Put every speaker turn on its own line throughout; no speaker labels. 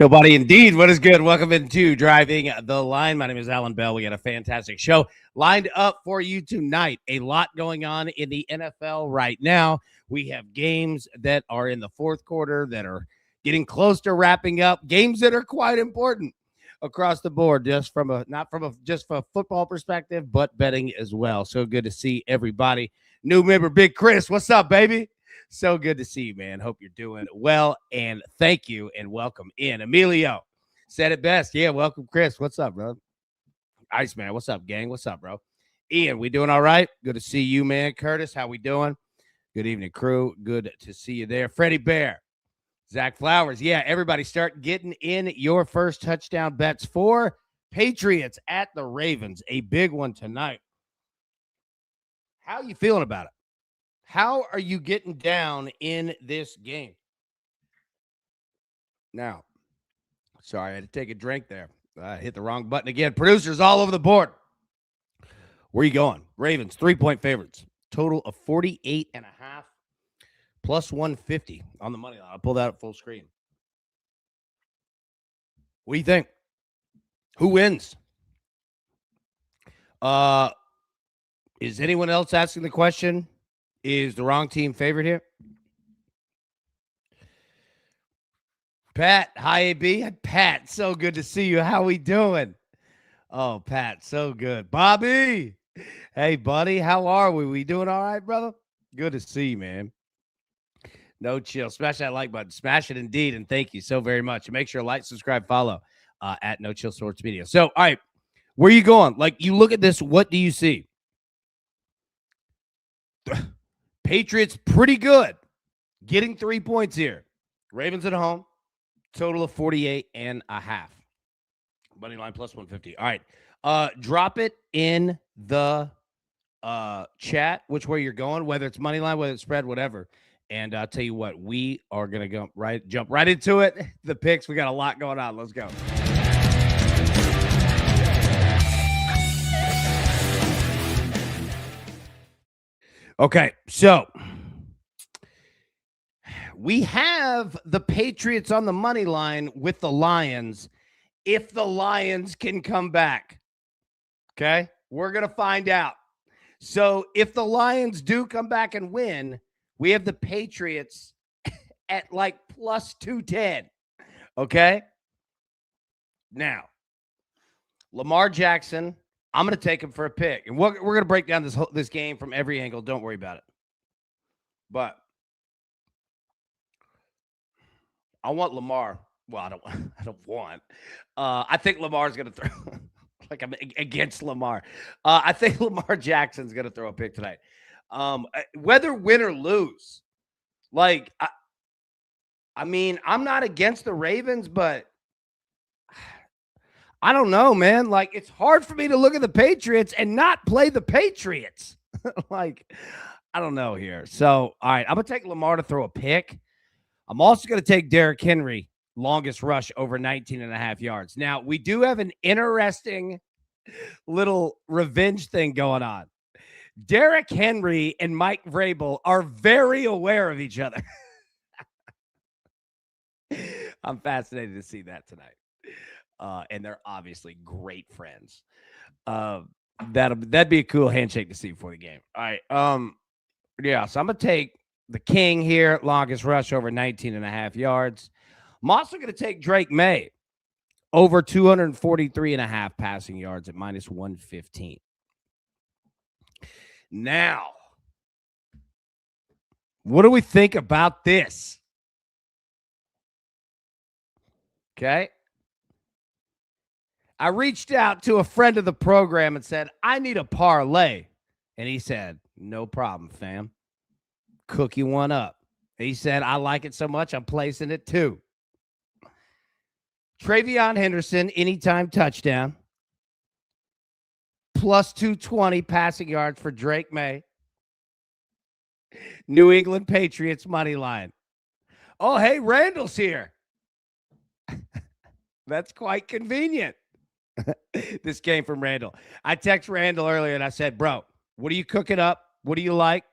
Nobody indeed. What is good? Welcome into Driving the Line. My name is Alan Bell. We got a fantastic show lined up for you tonight. A lot going on in the NFL right now. We have games that are in the fourth quarter that are getting close to wrapping up. Games that are quite important across the board, just from a just from a football perspective, but betting as well. So good to see everybody. New member, Big Chris. What's up, baby? So good to see you, man. Hope you're doing well, and thank you, and welcome in. Emilio said it best. Yeah, welcome, Chris. What's up, bro? Iceman, what's up, gang? What's up, bro? Ian, we doing all right? Good to see you, man. Curtis, how we doing? Good evening, crew. Good to see you there. Freddie Bear, Zach Flowers. Yeah, everybody start getting in your first touchdown bets for Patriots at the Ravens. A big one tonight. How are you feeling about it? How are you getting down in this game? Now, sorry, I had to take a drink there. I hit the wrong button again. Producers all over the board. Where are you going? Ravens, 3-point favorites. Total of 48.5 plus 150 on the money line. I'll pull that up full screen. What do you think? Who wins? Is anyone else asking the question? Is the wrong team favored here? Pat, hi, AB. Pat, so good to see you. How we doing? Oh, Pat, so good. Bobby, hey, buddy, how are we? We doing all right, brother? Good to see you, man. No chill. Smash that like button. Smash it indeed, and thank you so very much. And make sure to like, subscribe, follow at No Chill Sports Media. So, all right, where are you going? Like, you look at this, what do you see? Patriots pretty good. Getting 3 points here. Ravens at home. Total of 48.5. Money line plus 150. All right. Drop it in the chat which way you're going, whether it's money line, whether it's spread, whatever. And I'll tell you what, we are going to jump right into it. The picks, we got a lot going on. Let's go. Okay, so we have the Patriots on the money line with the Lions if the Lions can come back. Okay, we're going to find out. So if the Lions do come back and win, we have the Patriots at like plus 210. Okay, now Lamar Jackson, I'm going to take him for a pick. And we're going to break down this game from every angle. Don't worry about it. But I want Lamar. Well, I don't want. I think Lamar's going to throw like I'm against Lamar. I think Lamar Jackson's going to throw a pick tonight. Whether win or lose. Like, I mean, I'm not against the Ravens, but I don't know, man. Like, it's hard for me to look at the Patriots and not play the Patriots. Like, I don't know here. So, all right, I'm going to take Lamar to throw a pick. I'm also going to take Derrick Henry, longest rush over 19.5 yards. Now, we do have an interesting little revenge thing going on. Derrick Henry and Mike Vrabel are very aware of each other. I'm fascinated to see that tonight. And they're obviously great friends. That'd be a cool handshake to see before the game. All right. Yeah, so I'm going to take the King here, longest rush over 19.5 yards. I'm also going to take Drake May over 243.5 passing yards at minus 115. Now, what do we think about this? Okay. I reached out to a friend of the program and said, I need a parlay. And he said, no problem, fam. Cook you one up. He said, I like it so much, I'm placing it too. Travion Henderson, anytime touchdown. Plus 220 passing yards for Drake May. New England Patriots money line. Oh, hey, Randall's here. That's quite convenient. This came from Randall. I texted Randall earlier and I said, bro, what are you cooking up? What do you like?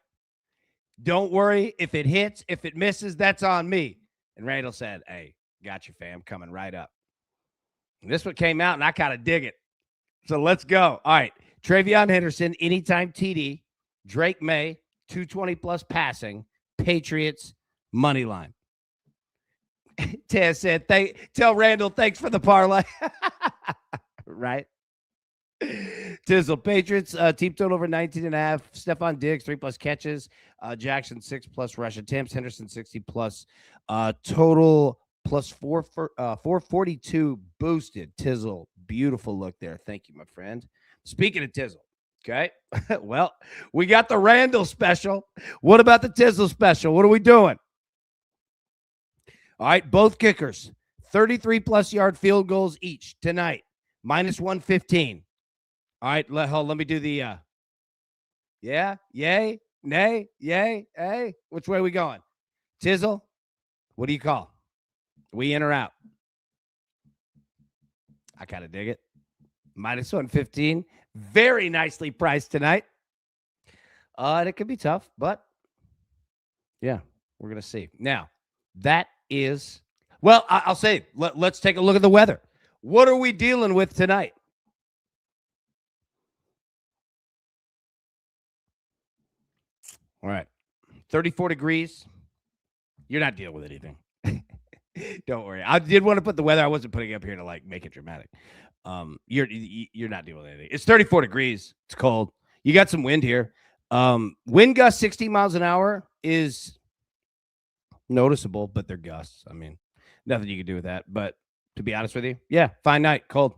Don't worry. If it hits, if it misses, that's on me. And Randall said, hey, Got you, fam. Coming right up. This one came out, and I kind of dig it. So let's go. All right. Travion Henderson, anytime TD. Drake May, 220 plus passing. Patriots, money line. Taz said, tell Randall, thanks for the parlay. Right? Tizzle, Patriots, team total over 19.5. Stephon Diggs, 3+ catches. Jackson, 6+ rush attempts. Henderson, 60+. Total plus 442 boosted. Tizzle, beautiful look there. Thank you, my friend. Speaking of Tizzle, okay. Well, we got the Randall special. What about the Tizzle special? What are we doing? All right, both kickers, 33+ yard field goals each tonight, minus 115. All right, let me do the yeah, yay, nay, yay, hey. Which way are we going? Tizzle, what do you call? We in or out? I kind of dig it. Minus 115. Very nicely priced tonight. And it could be tough, but yeah, we're going to see. Now, that is, well, I'll say, let's take a look at the weather. What are we dealing with tonight? All right. 34 degrees. You're not dealing with anything. Don't worry. I did want to put the weather. I wasn't putting it up here to like make it dramatic. You're not dealing with anything. It's 34 degrees. It's cold. You got some wind here. Wind gust 60 miles an hour is noticeable, but they're gusts. I mean, nothing you can do with that. But to be honest with you, yeah, fine night, cold.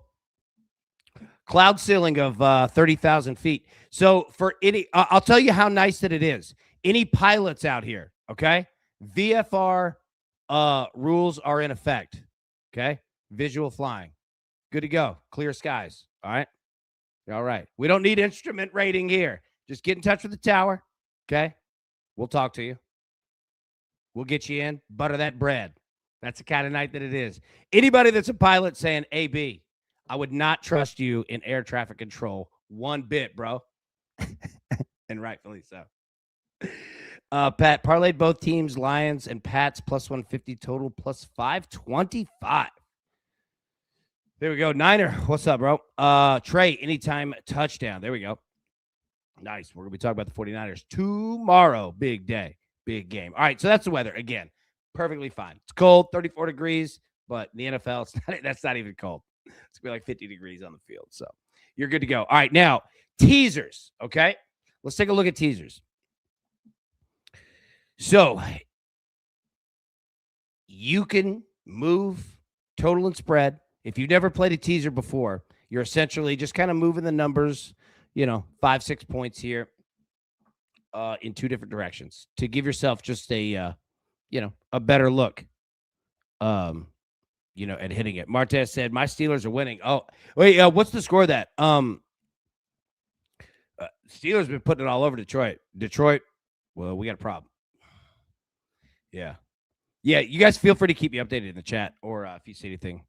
Cloud ceiling of 30,000 feet. So for any, I'll tell you how nice that it is. Any pilots out here, okay? VFR rules are in effect, okay? Visual flying. Good to go. Clear skies, all right? All right. We don't need instrument rating here. Just get in touch with the tower, okay? We'll talk to you. We'll get you in. Butter that bread. That's the kind of night that it is. Anybody that's a pilot saying, AB, I would not trust you in air traffic control one bit, bro. And rightfully so. Pat, parlayed both teams, Lions and Pats, plus 150 total, plus 525. There we go. Niner, what's up, bro? Trey, anytime touchdown. There we go. Nice. We're going to be talking about the 49ers tomorrow. Big day. Big game. All right, so that's the weather. Again, perfectly fine. It's cold, 34 degrees, but in the NFL, that's not even cold. It's going to be like 50 degrees on the field, so you're good to go. All right, now, teasers, okay? Let's take a look at teasers. So, you can move total and spread. If you've never played a teaser before, you're essentially just kind of moving the numbers, 5-6 points here in two different directions to give yourself just a better look, at hitting it. Martez said, my Steelers are winning. Oh, wait, what's the score of that? Steelers been putting it all over Detroit. Well, we got a problem. Yeah. Yeah, you guys feel free to keep me updated in the chat, or if you see anything,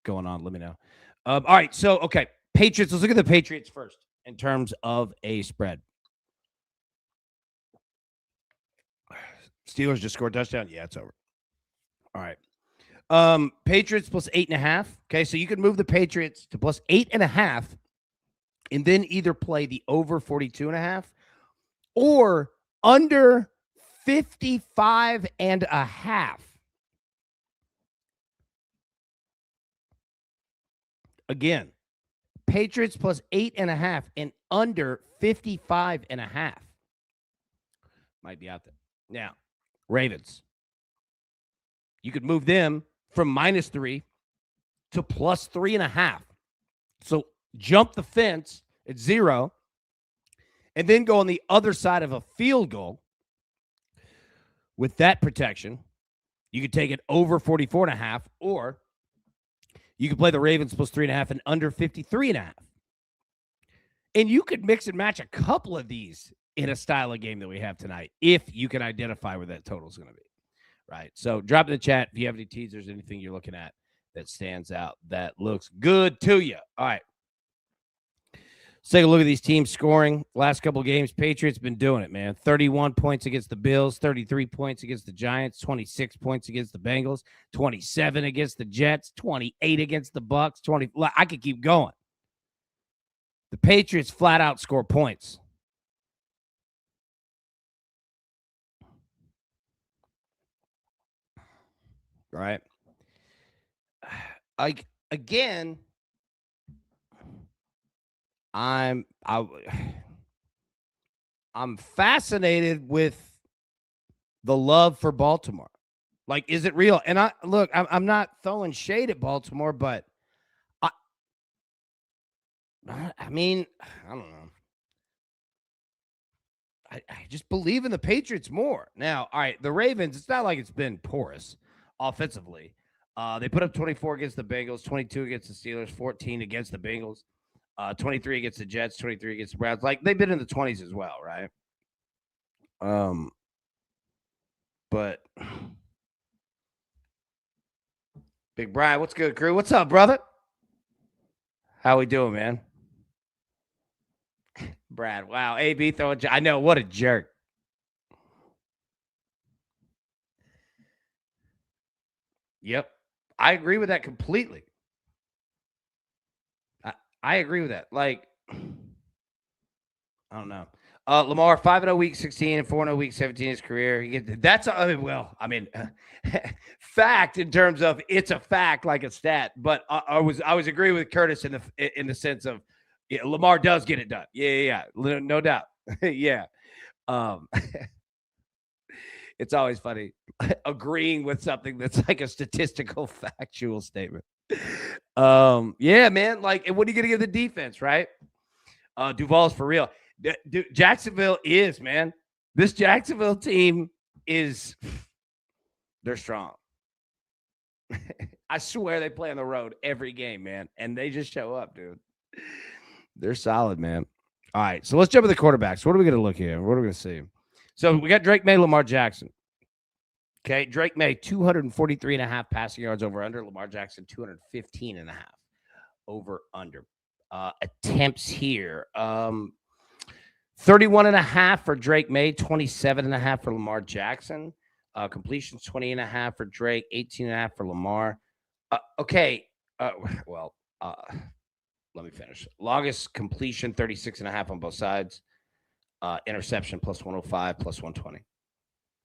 going on, let me know. All right, so, okay, Patriots. Let's look at the Patriots first in terms of a spread. Steelers just scored a touchdown. Yeah, it's over. All right. Patriots plus 8.5. Okay, so you can move the Patriots to plus 8.5 and then either play the over 42.5 or under 55.5. Again, Patriots plus 8.5 and under 55.5. Might be out there. Now, Ravens. You could move them from -3 to plus 3.5. So jump the fence at 0 and then go on the other side of a field goal. With that protection, you could take it over 44.5, or you could play the Ravens plus 3.5 and under 53.5. And you could mix and match a couple of these in a style of game that we have tonight, if you can identify where that total is going to be. Right. So drop in the chat if you have any teasers, anything you're looking at that stands out, that looks good to you. All right. Let's take a look at these teams scoring. Last couple of games, Patriots been doing it, man. 31 points against the Bills, 33 points against the Giants, 26 points against the Bengals, 27 against the Jets, 28 against the Bucks, 20. I could keep going. The Patriots flat out score points. Right? Again, I'm fascinated with the love for Baltimore. Like, is it real? And I'm not throwing shade at Baltimore, but I mean, I don't know. I just believe in the Patriots more. Now, all right, the Ravens, it's not like it's been porous offensively. They put up 24 against the Bengals, 22 against the Steelers, 14 against the Bengals, 23 against the Jets, 23 against the Browns. Like, they've been in the 20s as well, right? But Big Brian, what's good, crew? What's up, brother? How we doing, man? Brad, wow. AB throwing. I know, what a jerk. Yep. I agree with that completely. I agree with that. Like, I don't know. Lamar 5-0 week 16 and 4-0 week 17 in his career. That's fact in terms of it's a fact, like a stat. But I was agreeing with Curtis in the sense of Lamar does get it done. Yeah, no doubt. Yeah. It's always funny agreeing with something that's like a statistical factual statement. Yeah, man. Like, what are you gonna give the defense, right? Duval's for real. Jacksonville is, man. This Jacksonville team they're strong. I swear they play on the road every game, man. And they just show up, dude. They're solid, man. All right. So let's jump to the quarterbacks. What are we going to look here? What are we going to see? So we got Drake May, Lamar Jackson. Okay. Drake May, 243.5 passing yards over under. Lamar Jackson, 215.5 over under. Attempts here. 31.5 for Drake May, 27.5 for Lamar Jackson. Completions 20.5 for Drake, 18.5 for Lamar. Okay. Let me finish. Longest completion, 36.5 on both sides. Interception plus 105, plus 120.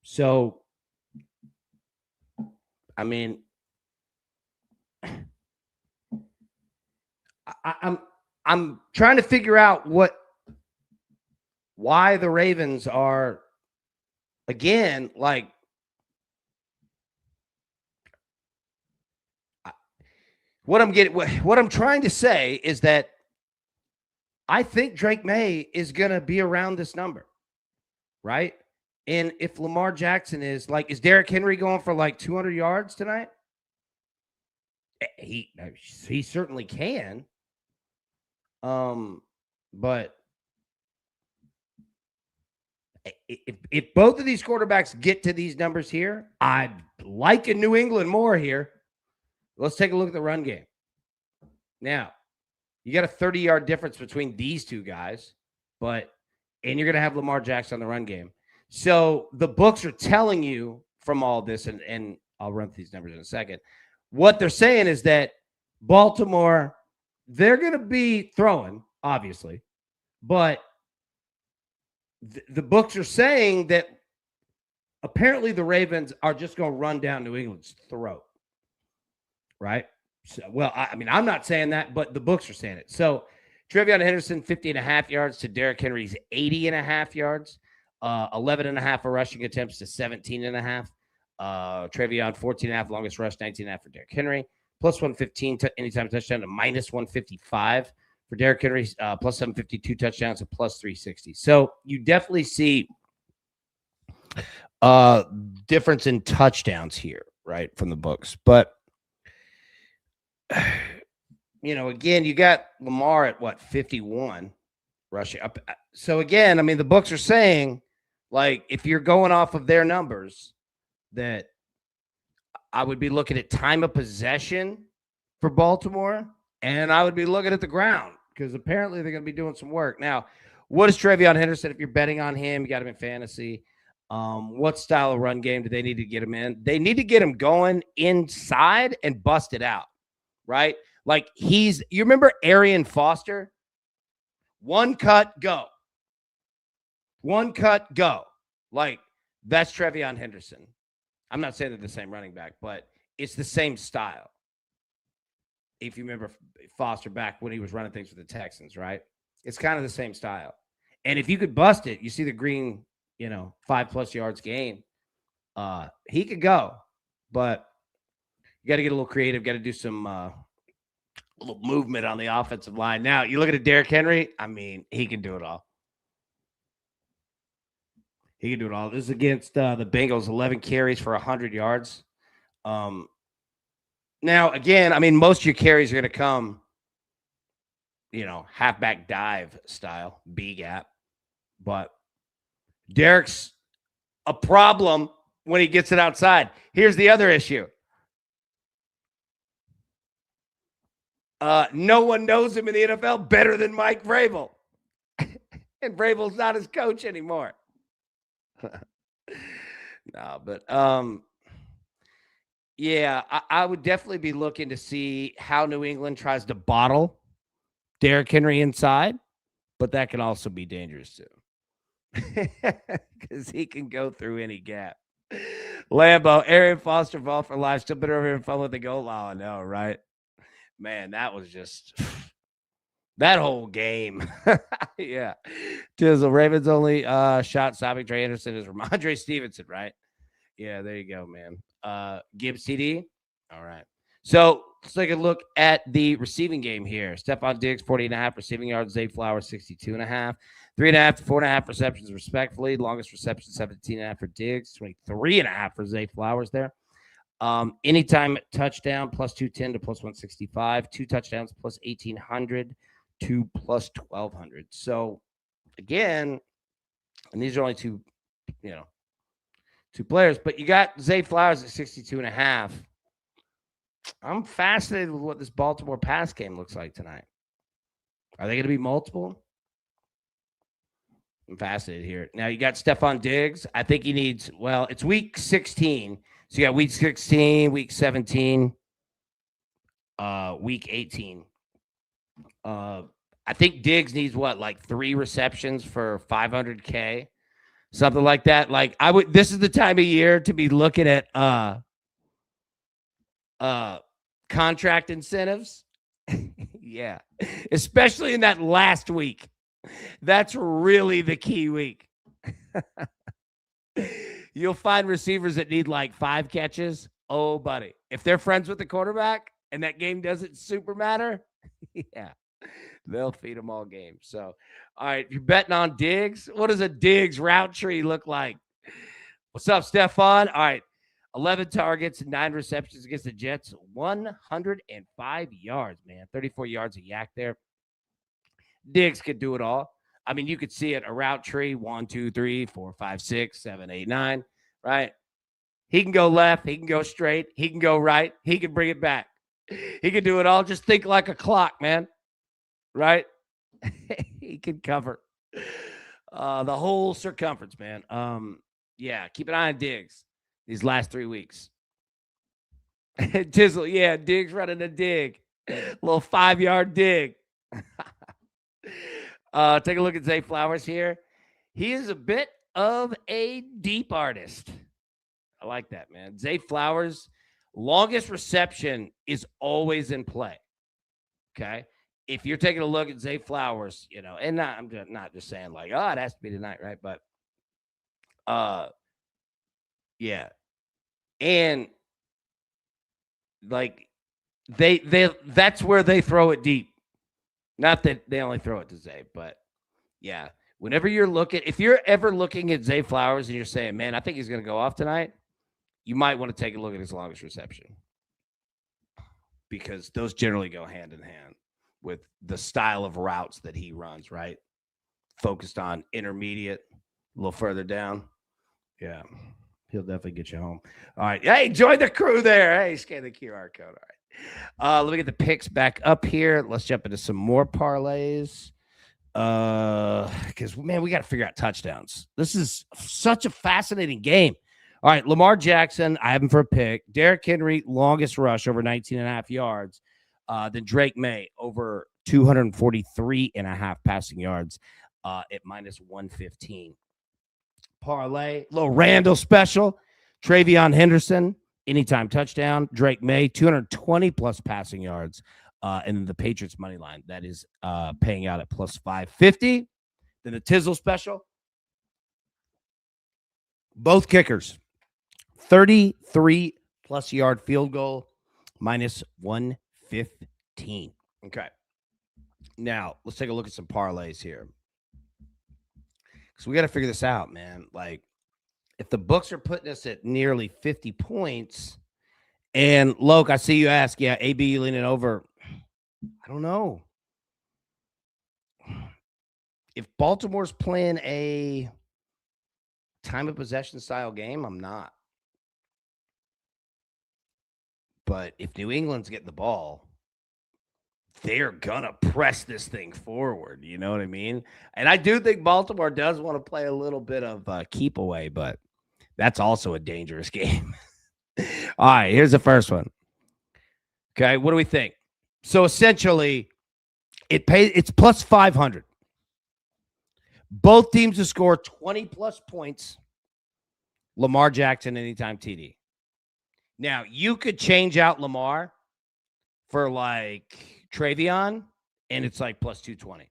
So, I mean, I'm trying to figure out why the Ravens are, again, like, what I'm trying to say is that I think Drake May is going to be around this number, right? And if Lamar Jackson is Derrick Henry going for like 200 yards tonight? He certainly can. But if both of these quarterbacks get to these numbers here, I'd like a New England more here. Let's take a look at the run game. Now, you got a 30-yard difference between these two guys, and you're going to have Lamar Jackson on the run game. So the books are telling you from all this, and I'll run through these numbers in a second. What they're saying is that Baltimore, they're going to be throwing, obviously, but the books are saying that apparently the Ravens are just going to run down New England's throat, right? So, I'm not saying that, but the books are saying it. So Trevion Henderson, 50.5 yards to Derrick Henry's 80.5 yards, 11.5 rushing attempts to 17.5. Trevion, 14.5, longest rush, 19.5 for Derrick Henry, plus 115 anytime touchdown to minus 155 for Derrick Henry, plus 752 touchdowns to plus 360. So you definitely see difference in touchdowns here, right, from the books. But again, you got Lamar at 51 rushing up. So again, I mean, the books are saying, like, if you're going off of their numbers, that I would be looking at time of possession for Baltimore, and I would be looking at the ground because apparently they're going to be doing some work. Now, what is Trevion Henderson? If you're betting on him, you got him in fantasy. What style of run game do they need to get him in? They need to get him going inside and bust it out, right? Like you remember Arian Foster? One cut, go. One cut, go. Like that's Trevion Henderson. I'm not saying they're the same running back, but it's the same style. If you remember Foster back when he was running things for the Texans, right? It's kind of the same style. And if you could bust it, you see the green, 5+ yards gain. He could go, but you got to get a little creative, got to do some little movement on the offensive line. Now, you look at Derrick Henry, I mean, he can do it all. He can do it all. This is against the Bengals, 11 carries for 100 yards. Now, again, I mean, most of your carries are going to come, halfback dive style, B gap. But Derrick's a problem when he gets it outside. Here's the other issue. No one knows him in the NFL better than Mike Vrabel. And Vrabel's not his coach anymore. No, but yeah, I would definitely be looking to see how New England tries to bottle Derrick Henry inside, but that can also be dangerous too. Because he can go through any gap. Lambeau, Arian Foster, ball for life, still been over here and fun with the goal. Oh, I know, right? Man, that was just that whole game. Yeah. Tizzle, Ravens only shot stopping Trey Anderson is Ramondre Stevenson, right? Yeah, there you go, man. Gibbs TD. All right. So let's take a look at the receiving game here. Stephon Diggs, 40.5 receiving yards. Zay Flowers, 62.5. 3.5 to 4.5 receptions, respectfully. Longest reception, 17.5 for Diggs. 23.5 for Zay Flowers there. Anytime touchdown, plus 210 to plus 165. 2 touchdowns, plus 1,800 to plus 1,200. So, again, and these are only two players, but you got Zay Flowers at 62.5. I'm fascinated with what this Baltimore pass game looks like tonight. Are they going to be multiple? I'm fascinated here. Now, you got Stephon Diggs. I think he needs, it's week 16. So you got week 16, week 17, week 18. I think Diggs needs like 3 receptions for 500K, something like that. Like this is the time of year to be looking at contract incentives. Yeah, especially in that last week. That's really the key week. You'll find receivers that need like 5 catches. Oh, buddy. If they're friends with the quarterback and that game doesn't super matter, yeah, they'll feed them all game. So, all right, if you're betting on Diggs, what does a Diggs route tree look like? What's up, Stephon? All right, 11 targets, 9 receptions against the Jets, 105 yards, man. 34 yards of yak there. Diggs could do it all. I mean, you could see it, a route tree, 1, 2, 3, 4, 5, 6, 7, 8, 9, right? He can go left. He can go straight. He can go right. He can bring it back. He can do it all. Just think like a clock, man, right? He can cover the whole circumference, man. Yeah, keep an eye on Diggs these last 3 weeks. Tizzle, yeah, Diggs running a dig. Little 5-yard dig. Take a look at Zay Flowers here. He is a bit of a deep artist. I like that, man. Zay Flowers, longest reception is always in play. Okay. If you're taking a look at Zay Flowers, and I'm not just saying like, it has to be tonight, right? But yeah. And like they that's where they throw it deep. Not that they only throw it to Zay, but yeah. Whenever if you're ever looking at Zay Flowers and you're saying, man, I think he's going to go off tonight, you might want to take a look at his longest reception, because those generally go hand in hand with the style of routes that he runs, right? Focused on intermediate, a little further down. Yeah, he'll definitely get you home. All right. Hey, join the crew there. Hey, scan the QR code. All right. Let me get the picks back up here. Let's jump into some more parlays. Because man, we got to figure out touchdowns. This is such a fascinating game. All right, Lamar Jackson, I have him for a pick. Derrick Henry, longest rush over 19 and a half yards. Then Drake May over 243 and a half passing yards at minus 115. Parlay, little Randall special. Travion Henderson, anytime touchdown. Drake May, 220 plus passing yards. And then the Patriots money line that is paying out at plus 550. Then the Tizzle special. Both kickers, 33 plus yard field goal, minus 115. Okay. Now, let's take a look at some parlays here. Because we got to figure this out, man. Like, if the books are putting us at nearly 50 points, and Loke, I see you ask, yeah, AB leaning over. I don't know. If Baltimore's playing a time of possession style game, I'm not. But if New England's getting the ball, they're going to press this thing forward. You know what I mean? And I do think Baltimore does want to play a little bit of keep away, but that's also a dangerous game. All right, here's the first one. Okay, what do we think? So essentially, it's plus 500. Both teams to score 20 plus points. Lamar Jackson anytime TD. Now, you could change out Lamar for like Travion, and it's like plus 220.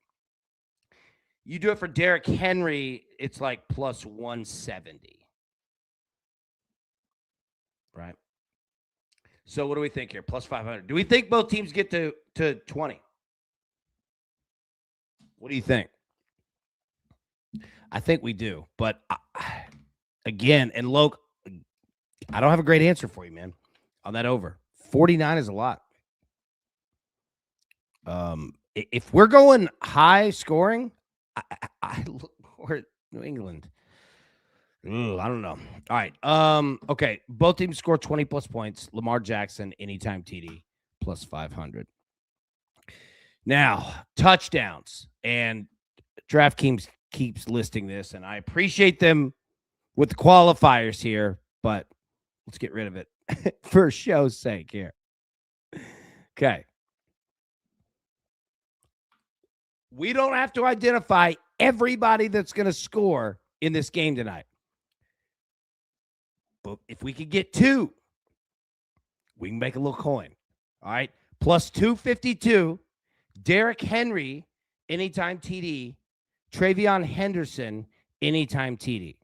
You do it for Derrick Henry, it's like plus 170. Right? So what do we think here? Plus 500. Do we think both teams get to 20? What do you think? I think we do. But again, and Loke, I don't have a great answer for you, man, on that over. 49 is a lot. If we're going high scoring, I look more at New England. Ooh, I don't know. All right. Okay. Both teams score 20 plus points. Lamar Jackson, anytime TD, plus 500. Now, touchdowns. And DraftKings keeps listing this, and I appreciate them with the qualifiers here, but let's get rid of it for show's sake here. Okay. We don't have to identify everybody that's going to score in this game tonight. But if we could get 2, we can make a little coin. All right. Plus 252. Derrick Henry, anytime TD. Travion Henderson, anytime TD.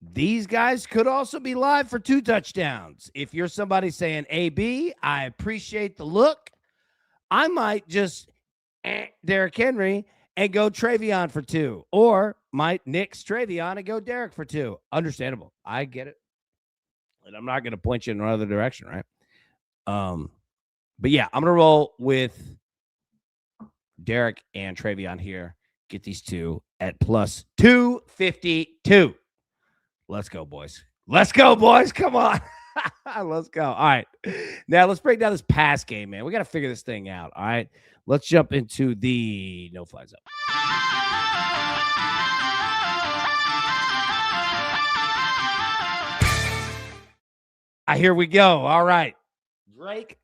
These guys could also be live for 2 touchdowns. If you're somebody saying, AB, I appreciate the look, I might just Derrick Henry and go Travion for 2, or might nix Travion and go Derrick for 2. Understandable. I get it. And I'm not going to point you in another direction, right? But yeah, I'm going to roll with Derrick and Travion here. Get these 2 at plus 252. Let's go, boys. Let's go, boys. Come on. Let's go. All right. Now let's break down this pass game, man. We got to figure this thing out. All right. Let's jump into the no-fly zone. Here we go. All right. Drake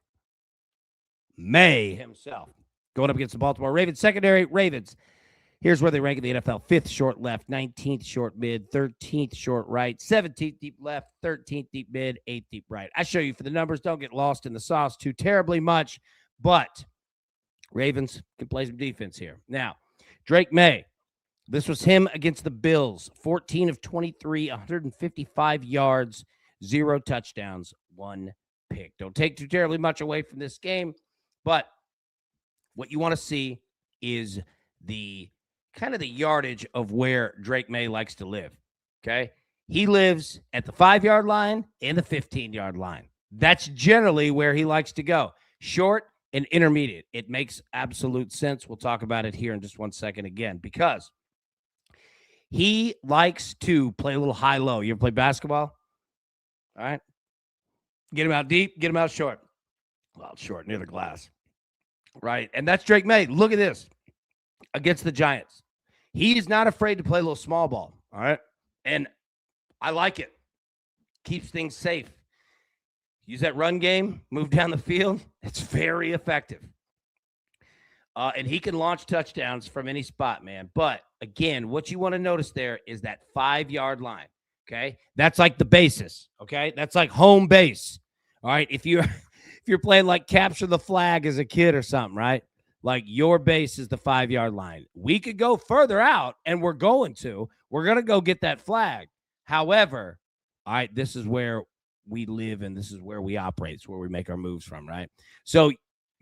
May himself going up against the Baltimore Ravens. Secondary Ravens. Here's where they rank in the NFL. 5th short left, 19th short mid, 13th short right, 17th deep left, 13th deep mid, 8th deep right. I show you for the numbers. Don't get lost in the sauce too terribly much, but Ravens can play some defense here. Now, Drake May. This was him against the Bills. 14 of 23, 155 yards, 0 touchdowns, 1 pick. Don't take too terribly much away from this game, but what you want to see is the kind of the yardage of where Drake May likes to live, okay? He lives at the 5-yard line and the 15-yard line. That's generally where he likes to go. Short and intermediate. It makes absolute sense. We'll talk about it here in just 1 second again, because he likes to play a little high-low. You ever play basketball? All right. Get him out deep, get him out short. Well, short, near the glass. Right. And that's Drake May. Look at this against the Giants. He is not afraid to play a little small ball. All right. And I like it. Keeps things safe. Use that run game, move down the field. It's very effective. And he can launch touchdowns from any spot, man. But again, what you want to notice there is that 5-yard line. Okay. That's like the basis. Okay. That's like home base. All right. If you're playing like capture the flag as a kid or something, right? Like your base is the 5-yard line. We could go further out, and we're going to go get that flag. However, all right, this is where we live and this is where we operate. It's where we make our moves from, right? So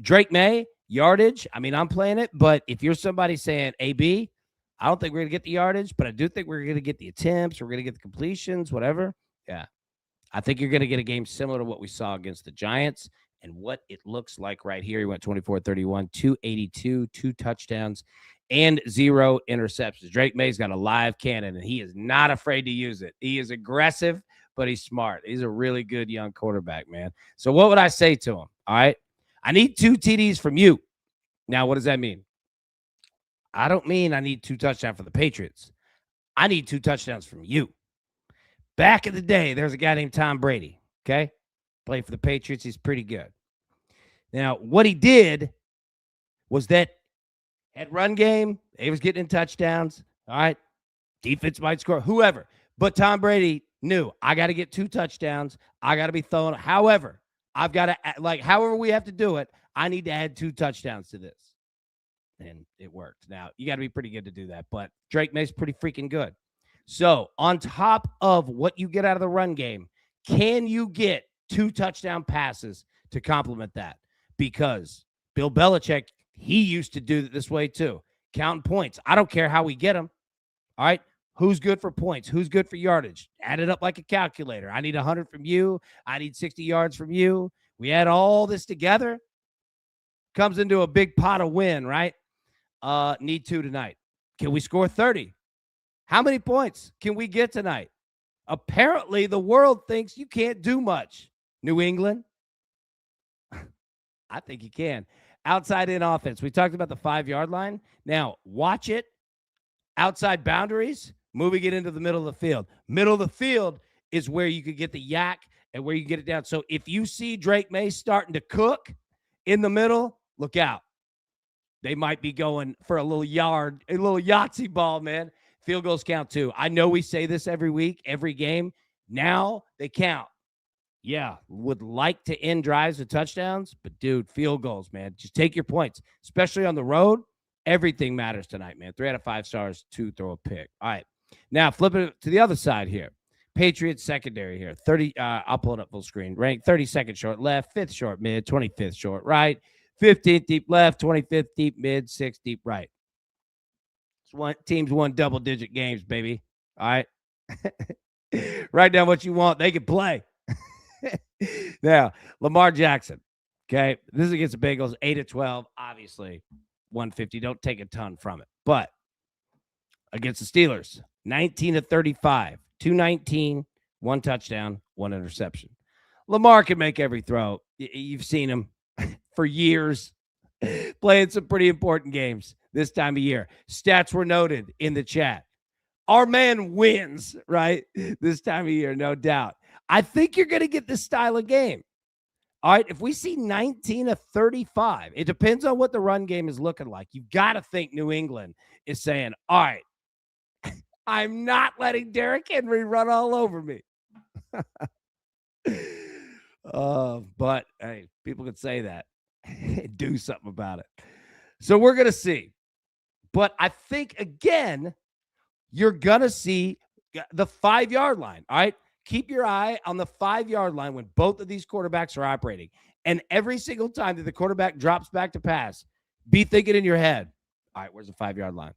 Drake May, yardage, I mean, I'm playing it, but if you're somebody saying, AB, I don't think we're going to get the yardage, but I do think we're going to get the attempts, we're going to get the completions, whatever. Yeah. I think you're going to get a game similar to what we saw against the Giants and what it looks like right here. He went 24-31, 282, 2 touchdowns, and 0 interceptions. Drake May's got a live cannon, and he is not afraid to use it. He is aggressive, but he's smart. He's a really good young quarterback, man. So what would I say to him? All right. I need 2 TDs from you. Now, what does that mean? I don't mean I need 2 touchdowns for the Patriots. I need 2 touchdowns from you. Back in the day, there's a guy named Tom Brady, okay? Played for the Patriots. He's pretty good. Now, what he did was that at run game, he was getting in touchdowns, all right? Defense might score, whoever. But Tom Brady knew, I got to get 2 touchdowns. I got to be throwing. However, I've got to, like, however we have to do it, I need to add 2 touchdowns to this. And it worked. Now, you got to be pretty good to do that. But Drake May's pretty freaking good. So, on top of what you get out of the run game, can you get 2 touchdown passes to complement that? Because Bill Belichick, he used to do it this way too. Counting points. I don't care how we get them. All right. Who's good for points? Who's good for yardage? Add it up like a calculator. I need 100 from you. I need 60 yards from you. We add all this together. Comes into a big pot of win, right? Need 2 tonight. Can we score 30? How many points can we get tonight? Apparently, the world thinks you can't do much. New England, I think you can. Outside in offense. We talked about the 5-yard line. Now, watch it. Outside boundaries, moving it into the middle of the field. Middle of the field is where you could get the yak and where you get it down. So if you see Drake May starting to cook in the middle, look out. They might be going for a little Yahtzee ball, man. Field goals count too. I know we say this every week, every game. Now they count. Yeah, would like to end drives with touchdowns, but dude, field goals, man. Just take your points, especially on the road. Everything matters tonight, man. 3 out of 5 stars, 2 throw a pick. All right, now flip it to the other side here. Patriots secondary here. 30. I'll pull it up full screen. Ranked 32nd short left, 5th short mid, 25th short right, 15th deep left, 25th deep mid, 6th deep right. Teams won double-digit games, baby. All right. Write down what you want. They can play. Now, Lamar Jackson. Okay. This is against the Bengals, 8-12. Obviously, 150. Don't take a ton from it. But against the Steelers, 19-35, 219, 1 touchdown, 1 interception. Lamar can make every throw. You've seen him for years playing some pretty important games this time of year. Stats were noted in the chat. Our man wins, right? This time of year, no doubt. I think you're going to get this style of game. All right, if we see 19-35, it depends on what the run game is looking like. You've got to think New England is saying, all right, I'm not letting Derrick Henry run all over me. But, hey, people could say that. Do something about it. So we're going to see. But I think, again, you're going to see the 5-yard line, all right? Keep your eye on the 5-yard line when both of these quarterbacks are operating. And every single time that the quarterback drops back to pass, be thinking in your head, all right, where's the 5-yard line?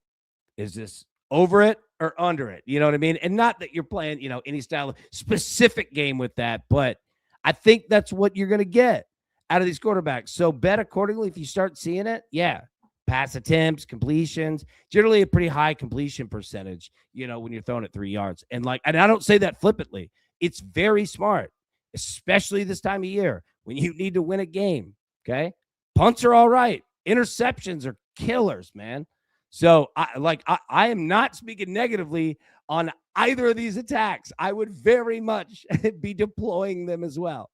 Is this over it or under it? You know what I mean? And not that you're playing, any style of specific game with that, but I think that's what you're going to get out of these quarterbacks. So bet accordingly if you start seeing it. Yeah. Pass attempts, completions, generally a pretty high completion percentage, when you're throwing it 3 yards. And I don't say that flippantly. It's very smart. especially this time of year when you need to win a game. Okay. Punts are all right. Interceptions are killers, man. So I am not speaking negatively on either of these attacks. I would very much be deploying them as well.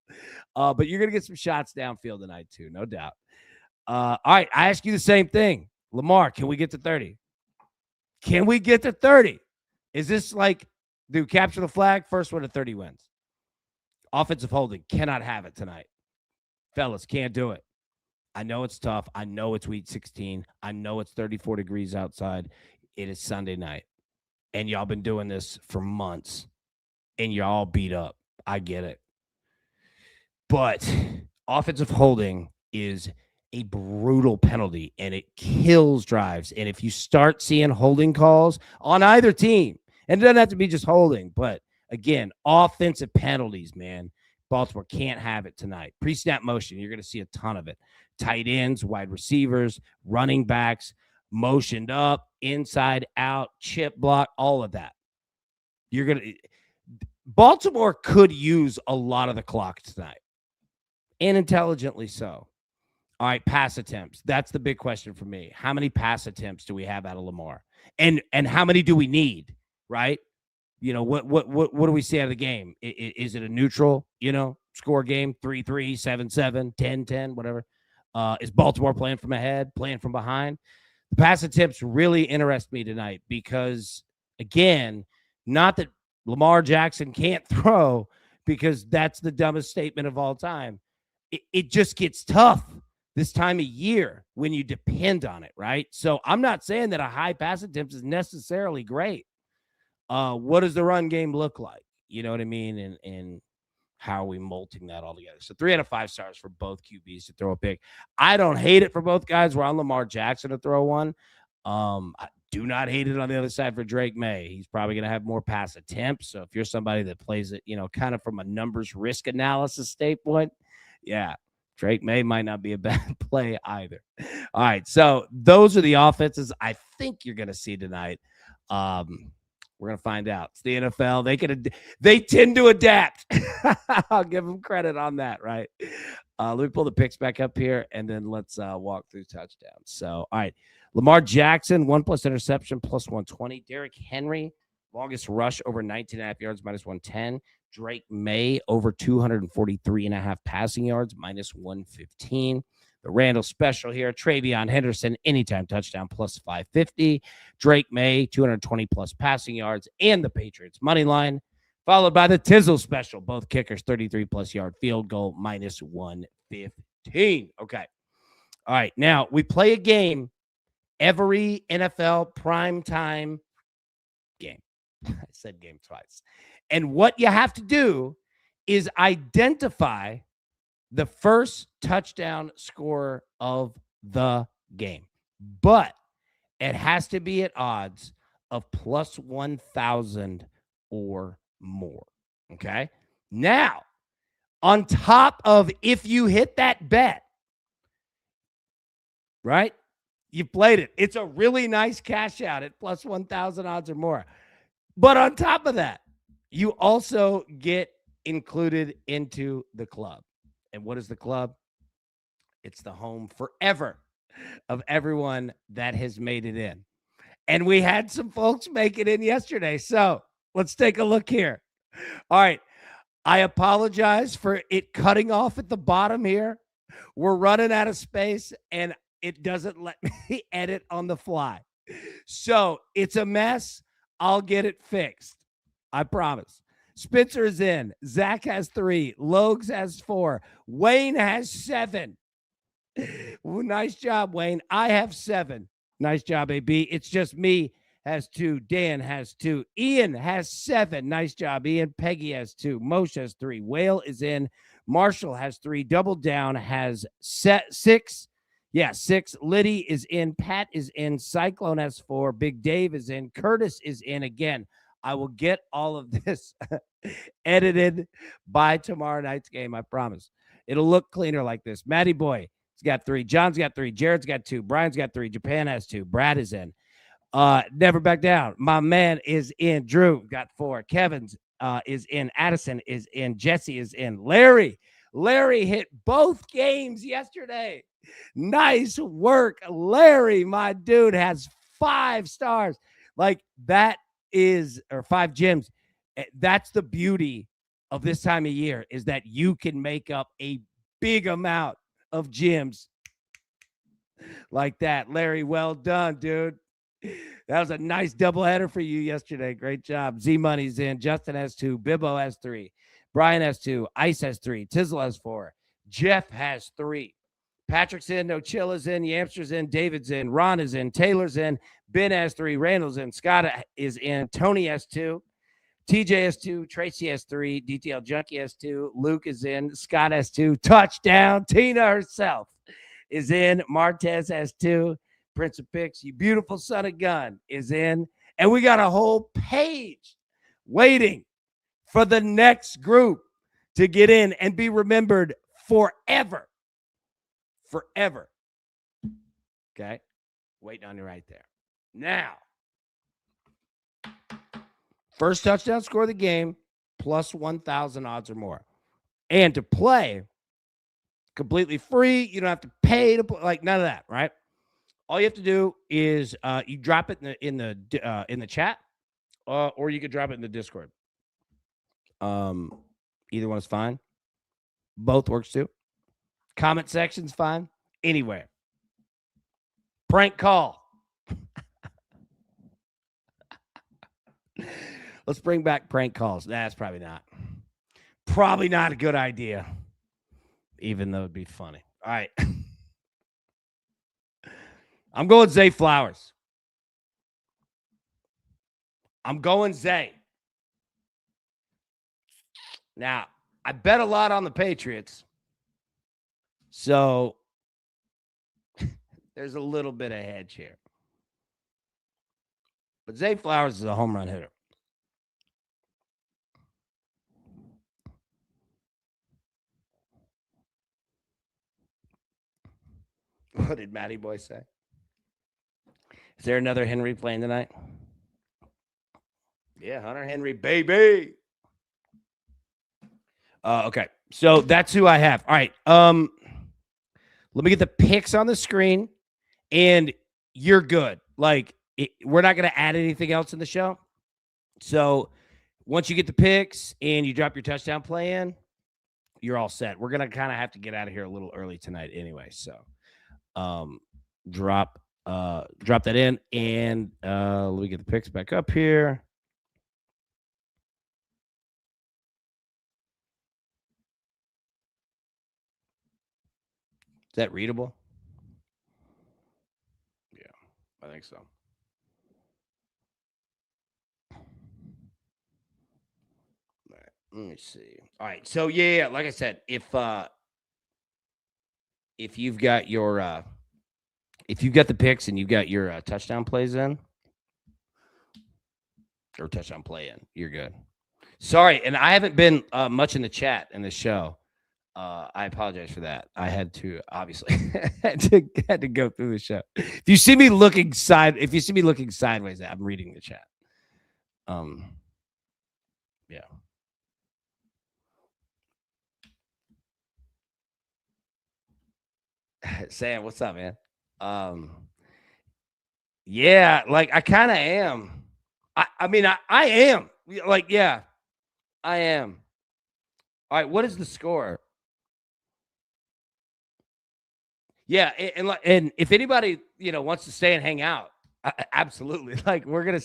But you're going to get some shots downfield tonight too, no doubt. All right, I ask you the same thing. Lamar, can we get to 30? Can we get to 30? Is this like, do capture the flag? First one to 30 wins. Offensive holding, cannot have it tonight. Fellas, can't do it. I know it's tough. I know it's week 16. I know it's 34 degrees outside. It is Sunday night. And y'all been doing this for months. And you're all beat up. I get it. But offensive holding is a brutal penalty, and it kills drives. And if you start seeing holding calls on either team, and it doesn't have to be just holding, but again, offensive penalties, man, Baltimore can't have it tonight. Pre-snap motion, you're going to see a ton of it. Tight ends, wide receivers, running backs, motioned up, inside out, chip block, all of that. Baltimore could use a lot of the clock tonight, and intelligently so. All right, pass attempts. That's the big question for me. How many pass attempts do we have out of Lamar? And how many do we need, right? You know, what do we see out of the game? Is it a neutral, score game, 3-3, 7-7, 10-10, whatever? Is Baltimore playing from ahead, playing from behind? The pass attempts really interest me tonight because, again, not that Lamar Jackson can't throw, because that's the dumbest statement of all time. It just gets tough this time of year when you depend on it, right? So I'm not saying that a high pass attempt is necessarily great. What does the run game look like? You know what I mean? And how are we molting that all together? So 3 out of 5 stars for both QBs to throw a pick. I don't hate it for both guys. We're on Lamar Jackson to throw one. I do not hate it on the other side for Drake May. He's probably going to have more pass attempts. So if you're somebody that plays it, kind of from a numbers risk analysis standpoint, yeah, Drake May might not be a bad play either. All right, so those are the offenses I think you're going to see tonight. We're going to find out. It's the NFL. They tend to adapt. I'll give them credit on that, right? Let me pull the picks back up here, and then let's walk through touchdowns. So, all right, Lamar Jackson, 1+ interception, plus 120. Derrick Henry, longest rush over 19.5 yards, minus 110. Drake May, over 243.5 passing yards, minus 115. The Randall special here, Travion Henderson, anytime touchdown, plus 550. Drake May, 220+ passing yards, and the Patriots money line, followed by the Tizzle special, both kickers, 33+ yard field goal, minus 115. Okay. All right. Now, we play a game every NFL primetime game. I said game twice. And what you have to do is identify the first touchdown scorer of the game. But it has to be at odds of plus 1,000 or more. Okay? Now, on top of if you hit that bet, right? You played it. It's a really nice cash out at plus 1,000 odds or more. But on top of that, you also get included into the club. And what is the club? It's the home forever of everyone that has made it in. And we had some folks make it in yesterday. So let's take a look here. All right. I apologize for it cutting off at the bottom here. We're running out of space, and it doesn't let me edit on the fly. So it's a mess. I'll get it fixed. I promise. Spencer is in. Zach has 3. Logs has 4. Wayne has 7. Ooh, nice job, Wayne. I have 7. Nice job, AB. It's just me has 2. Dan has 2. Ian has 7. Nice job, Ian. Peggy has 2. Moshe has 3. Whale is in. Marshall has 3. Double Down has 6. Yeah, 6. Liddy is in. Pat is in. Cyclone has 4. Big Dave is in. Curtis is in again. I will get all of this edited by tomorrow night's game. I promise. It'll look cleaner like this. Matty Boy has got 3. John's got 3. Jared's got 2. Brian's got 3. Japan has 2. Brad is in. Never back down. My man is in. Drew got 4. Kevin's is in. Addison is in. Jesse is in. Larry hit both games yesterday. Nice work, Larry. My dude has 5 stars. Like that is, or 5 gyms. That's the beauty of this time of year, is that you can make up a big amount of gyms like that. Larry, well done, dude. That was a nice doubleheader for you yesterday. Great job. Z Money's in. Justin has 2. Bibbo has 3. Brian has 2. Ice has 3. Tizzle has 4. Jeff has 3. Patrick's in. No Chill is in. Yamster's in. David's in. Ron is in. Taylor's in. Ben has 3. Randall's in. Scott is in. Tony has 2. TJ has 2. Tracy has 3. DTL Junkie has 2. Luke is in. Scott has 2. Touchdown. Tina herself is in. Martez has 2. Prince of Picks, you beautiful son of gun, is in. And we got a whole page waiting for the next group to get in and be remembered forever. Forever. Okay? Waiting on you right there. Now, first touchdown score of the game, plus 1,000 odds or more. And to play, completely free. You don't have to pay to play, like none of that, right? All you have to do is you drop it in the chat, or you could drop it in the Discord. Either one is fine. Both works too. Comment section's fine. Anywhere. Prank call. Let's bring back prank calls. That's probably not a good idea, even though it'd be funny. All right. I'm going Zay Flowers. I'm going Zay. Now, I bet a lot on the Patriots. So there's a little bit of hedge here. But Zay Flowers is a home run hitter. What did Matty Boy say? Is there another Henry playing tonight? Yeah, Hunter Henry, baby. Okay, so that's who I have. All right. Let me get the picks on the screen, and you're good. Like, we're not going to add anything else in the show. So once you get the picks and you drop your touchdown play in, you're all set. We're going to kind of have to get out of here a little early tonight anyway. So drop that in, and let me get the picks back up here. Is that readable? Yeah, I think so. All right, let me see. All right, so yeah, like I said, if you've got your if you've got the picks and you've got your touchdown plays in, or touchdown play in, you're good. Sorry, and I haven't been much in the chat in the show. I apologize for that. I had to obviously had to go through the show. If you see me looking sideways, I'm reading the chat. Yeah. Sam, what's up, man? Yeah, like I kind of am. I mean, I am. Like, yeah, I am. All right, what is the score? Yeah, and if anybody wants to stay and hang out, absolutely. Like we're gonna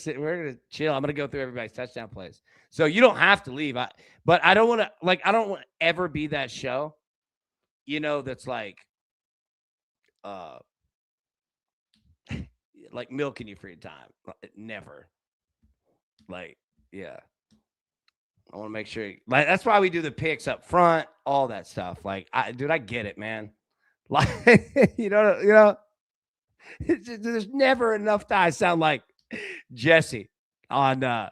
chill. I'm gonna go through everybody's touchdown plays, so you don't have to leave. But I don't want to I don't want to ever be that show, that's like like milking you for your time. Never. Like, yeah. I want to make sure. Like that's why we do the picks up front, all that stuff. Like, I get it, man. Like, there's never enough time. I sound like Jesse on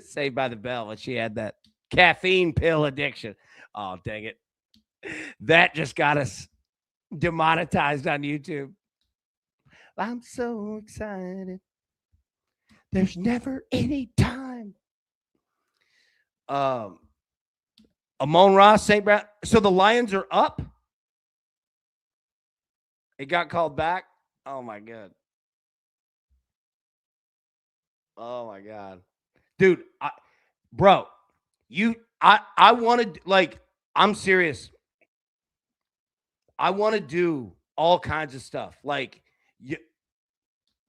Saved by the Bell when she had that caffeine pill addiction. Oh, dang it. That just got us demonetized on YouTube. I'm so excited. There's never any time. Amon Ross, St. Brown. So the Lions are up. It got called back. Oh my god. Oh my god, dude, bro, I wanted like I'm serious. I want to do all kinds of stuff. Like,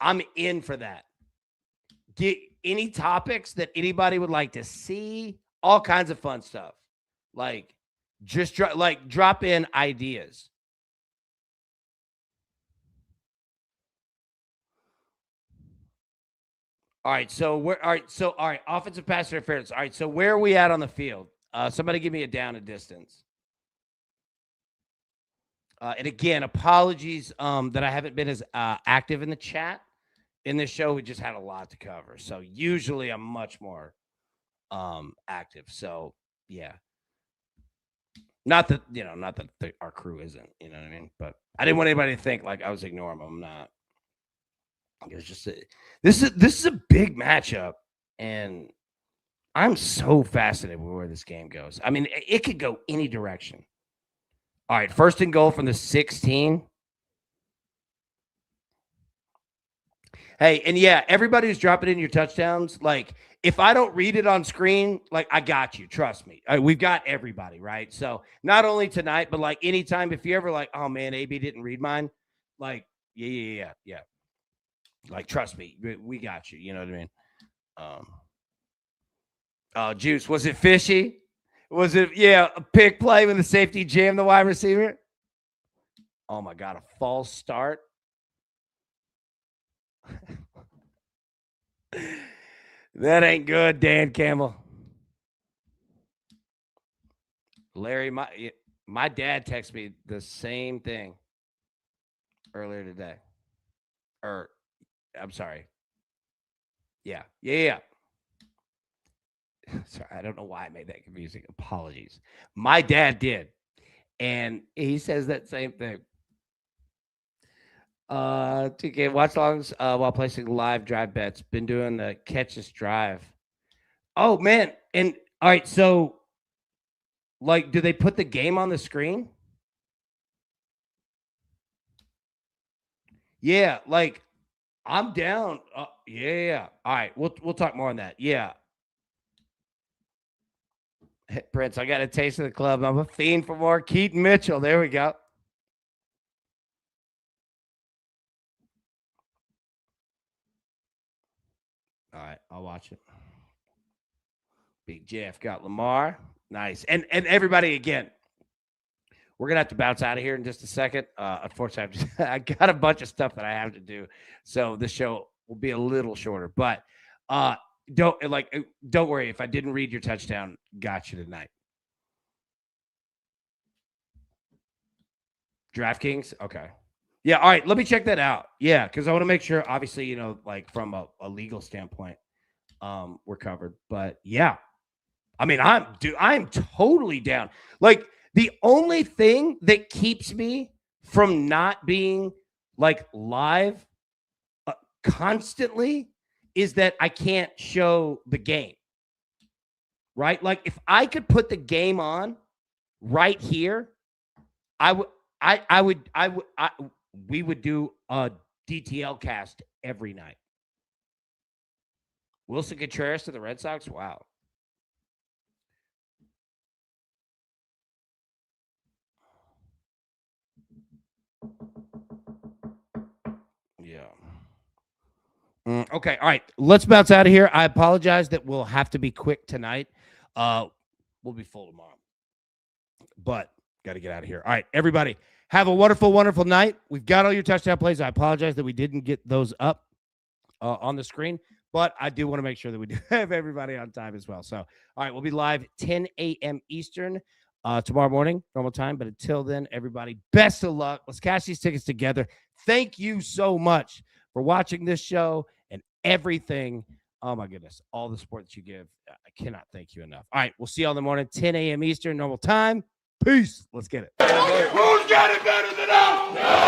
I'm in for that. Get any topics that anybody would like to see. All kinds of fun stuff. Like, just drop in ideas. All right, so all right, offensive pass interference. All right, so where are we at on the field? Somebody give me a down and distance. And again, apologies that I haven't been as active in the chat in this show. We just had a lot to cover, so usually I'm much more active. So yeah, not that our crew isn't, you know what I mean. But I didn't want anybody to think like I was ignoring them. I'm not. It's just this is a big matchup, and I'm so fascinated with where this game goes. I mean, it could go any direction. All right, first and goal from the 16. Hey, and yeah, everybody who's dropping in your touchdowns, like if I don't read it on screen, like I got you. Trust me. We've got everybody, right? So not only tonight, but like anytime, if you ever like, oh man, AB didn't read mine, like, yeah. Like, trust me, we got you. You know what I mean? Juice, was it fishy? Was it, a pick play when the safety jammed the wide receiver? Oh my God, a false start. That ain't good, Dan Campbell. Larry, my dad texted me the same thing earlier today. Or, I'm sorry. Yeah. Sorry, I don't know why I made that confusing. Apologies. My dad did. And he says that same thing. TK, watch longs while placing live drive bets. Been doing the catch this drive. Oh man. And all right, so like, do they put the game on the screen? Yeah, like I'm down. Yeah. All right, we'll talk more on that. Yeah. Prince, I got a taste of the club. I'm a fiend for more. Keaton Mitchell. There we go. All right, I'll watch it. Big Jeff got Lamar. Nice. And everybody, again, we're gonna have to bounce out of here in just a second. Unfortunately, I got a bunch of stuff that I have to do, so the show will be a little shorter. But don't worry if I didn't read your touchdown. Got you tonight. DraftKings, okay. Yeah, all right. Let me check that out. Yeah, because I want to make sure, obviously, like from a legal standpoint, we're covered. But yeah, I mean, I'm totally down. Like the only thing that keeps me from not being like live constantly is that I can't show the game. Right? Like if I could put the game on right here, we would do a DTL cast every night. Wilson Contreras to the Red Sox? Wow. Yeah. Okay. All right. Let's bounce out of here. I apologize that we'll have to be quick tonight. We'll be full tomorrow. But got to get out of here. All right, everybody. Have a wonderful, wonderful night. We've got all your touchdown plays. I apologize that we didn't get those up on the screen, but I do want to make sure that we do have everybody on time as well. So, all right, we'll be live 10 a.m. Eastern tomorrow morning, normal time. But until then, everybody, best of luck. Let's cash these tickets together. Thank you so much for watching this show and everything. Oh, my goodness. All the support that you give. I cannot thank you enough. All right, we'll see you all in the morning, 10 a.m. Eastern, normal time. Peace. Let's get it. Who's got it better than us?